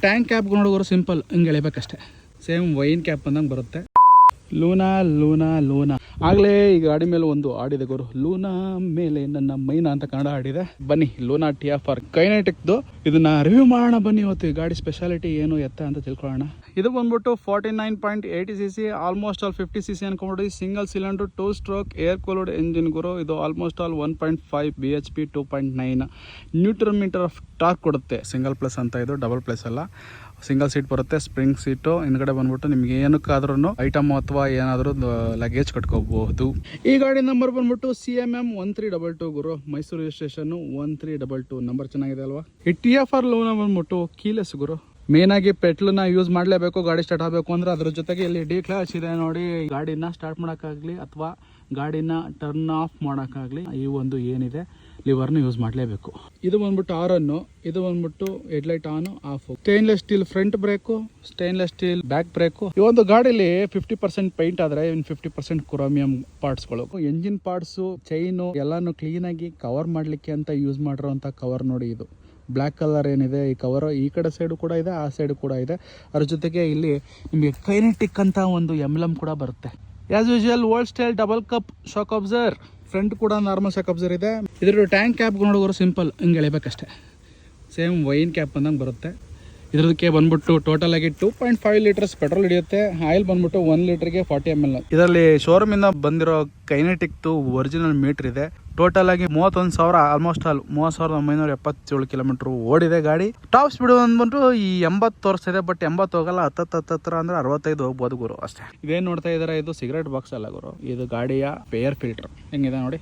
Tank cap ನೋಡೋರು simple ಹಿಂಗೆ ಎಳಿಬೇಕಷ್ಟೇ. Same wine cap ಬಂದಂಗೆ ಬರುತ್ತೆ. ಲೂನಾ ಲೂನಾ ಲೂನಾ ಆಗಲೇ ಈ ಗಾಡಿ ಮೇಲೆ ಒಂದು ಹಾಡಿದೆ ಗುರು, ಲೂನಾ ಮೇಲೆ ನನ್ನ ಮೈನಾ ಅಂತ ಕನ್ನಡ ಹಾಡಿದೆ. ಬನ್ನಿ ಲೂನಾ TFR ಕೈನೆಟಿಕ್ದು ಇದನ್ನ ರಿವ್ಯೂ ಮಾಡೋಣ ಬನ್ನಿ. ಇವತ್ತು ಈ ಗಾಡಿ ಸ್ಪೆಷಾಲಿಟಿ ಏನು ಎತ್ತ ಅಂತ ತಿಳ್ಕೊಳ್ಳೋಣ. ಇದು ಬಂದ್ಬಿಟ್ಟು 49.80 cc, ಆಲ್ಮೋಸ್ಟ್ ಆಲ್ 50 cc ಅನ್ಕೊಂಡ್ಬಿಟ್ಟು single cylinder 2 stroke air cooled engine ಗುರು. ಇದು almost all 1.5 BHP 2.9 newton meter of torque ಕೊಡುತ್ತೆ. ಸಿಂಗಲ್ ಪ್ಲಸ್ ಅಂತ ಇದು, ಡಬಲ್ ಪ್ಲಸ್ ಅಲ್ಲ. ಸಿಂಗಲ್ ಸೀಟ್ ಬರುತ್ತೆ, ಸ್ಪ್ರಿಂಗ್ ಸೀಟು. ಹಿಂದ್ಗಡೆ ಬಂದ್ಬಿಟ್ಟು ನಿಮ್ಗೆ ಏನಕ್ಕಾದ್ರೂ ಐಟಮ್ ಅಥವಾ ಏನಾದರೂ ಲಗೇಜ್ ಕಟ್ಕೋಬಹುದು. ಈ ಗಾಡಿ ನಂಬರ್ ಬಂದ್ಬಿಟ್ಟು CMM 1322 ಗುರು, ಮೈಸೂರು ರಿಜಿಸ್ಟ್ರೇಷನ್ 1322 ನಂಬರ್ ಚೆನ್ನಾಗಿದೆ ಅಲ್ವಾ. ಈ TFR ಲೂನಾ ಬಂದ್ಬಿಟ್ಟು ಕೀಲೆಸ್ ಗುರು. ಮೇನ್ ಆಗಿ ಪೆಟ್ಲನ್ನ ಯೂಸ್ ಮಾಡಲೇಬೇಕು ಗಾಡಿ ಸ್ಟಾರ್ಟ್ ಆಗಬೇಕು ಅಂದ್ರೆ. ಅದ್ರ ಜೊತೆಗೆ ಇಲ್ಲಿ ಡಿ ಕ್ಲಾಚ್ ಇದೆ ನೋಡಿ, ಗಾಡಿನ ಸ್ಟಾರ್ಟ್ ಮಾಡೋಕ್ಕಾಗಲಿ ಅಥವಾ ಗಾಡಿನ ಟರ್ನ್ ಆಫ್ ಮಾಡೋಕ್ಕಾಗಲಿ ಈ ಒಂದು ಏನಿದೆ ಲಿವರ್ನ ಯೂಸ್ ಮಾಡಲೇಬೇಕು. ಇದು ಬಂದ್ಬಿಟ್ಟು ಆರನ್ನು, ಇದು ಬಂದ್ಬಿಟ್ಟು headlight on off. Stainless steel front brake, stainless steel back brake. ಈ ಒಂದು ಗಾಡಿಲಿ 50% ಪೈಂಟ್ ಆದ್ರೆ ಇನ್ನು 50% ಕ್ರೋಮಿಯಂ ಪಾರ್ಟ್ಸ್ಗಳು. ಎಂಜಿನ್ ಪಾರ್ಟ್ಸು, ಚೈನು ಎಲ್ಲಾನು ಕ್ಲೀನ್ ಆಗಿ ಕವರ್ ಮಾಡಲಿಕ್ಕೆ ಅಂತ ಯೂಸ್ ಮಾಡಿರೋಂಥ ಕವರ್ ನೋಡಿ. ಇದು ಬ್ಲ್ಯಾಕ್ ಕಲರ್ ಏನಿದೆ ಈ ಕವರ್, ಈ ಕಡೆ ಸೈಡು ಕೂಡ ಇದೆ, ಆ ಸೈಡು ಕೂಡ ಇದೆ. ಅದ್ರ ಜೊತೆಗೆ ಇಲ್ಲಿ ನಿಮಗೆ ಕೈನೆಟಿಕ್ ಅಂತ ಒಂದು ಎಂಬ್ಲಮ್ ಕೂಡ ಬರುತ್ತೆ. As usual old style double cup shock absorber. Front ಕೂಡ ನಾರ್ಮಲ್ ಶಾಕ್ ಅಬ್ಸರ್ ಇದೆ. ಇದ್ರ ಟ್ಯಾಂಕ್ ಕ್ಯಾಪ್ ನೋಡೋರು ಸಿಂಪಲ್ ಹಿಂಗೆ ಎಳಿಬೇಕಷ್ಟೇ. ಸೇಮ್ ವೈನ್ ಕ್ಯಾಪ್ ಬಂದಂಗೆ ಬರುತ್ತೆ. ಇದಕ್ಕೆ ಬಂದ್ಬಿಟ್ಟು ಟೋಟಲ್ ಆಗಿ 2.5 ಲೀಟರ್ಸ್ ಪೆಟ್ರೋಲ್ ಹಿಡಿಯುತ್ತೆ. ಆಯಿಲ್ ಬಂದ್ಬಿಟ್ಟು 1 ಲೀಟರ್ಗೆ 40 ml. ಇದರಲ್ಲಿ ಶೋರೂಮ್ ಇಂದ ಬಂದಿರೋ ಕೈನೆಟಿಕ್ದು ಒರಿಜಿನಲ್ ಮೀಟರ್ ಇದೆ. ಟೋಟಲ್ ಆಗಿ 31,000, ಆಲ್ಮೋಸ್ಟ್ ಆಲ್ 30,977 ಕಿಲೋಮೀಟರ್ ಓಡಿದೆ ಗಾಡಿ. ಟಾಪ್ ಸ್ಪೀಡ್ ಬಂದ್ಬಿಟ್ಟು ಈ 80 ತೋರಿಸ್ತಿದೆ, ಬಟ್ 80 ಹೋಗಲ್ಲ. 10 ಅಂದ್ರೆ 65 ಹೋಗ್ಬೋದು ಗುರು ಅಷ್ಟೇ. ಇದೇನು ನೋಡ್ತಾ ಇದಾರೆ, ಇದು ಸಿಗರೇಟ್ ಬಾಕ್ಸ್ ಅಲ್ಲ ಗುರು, ಇದು ಗಾಡಿಯ ಏರ್ ಫಿಲ್ಟರ್. ಹೆಂಗಿದೆ ನೋಡಿ.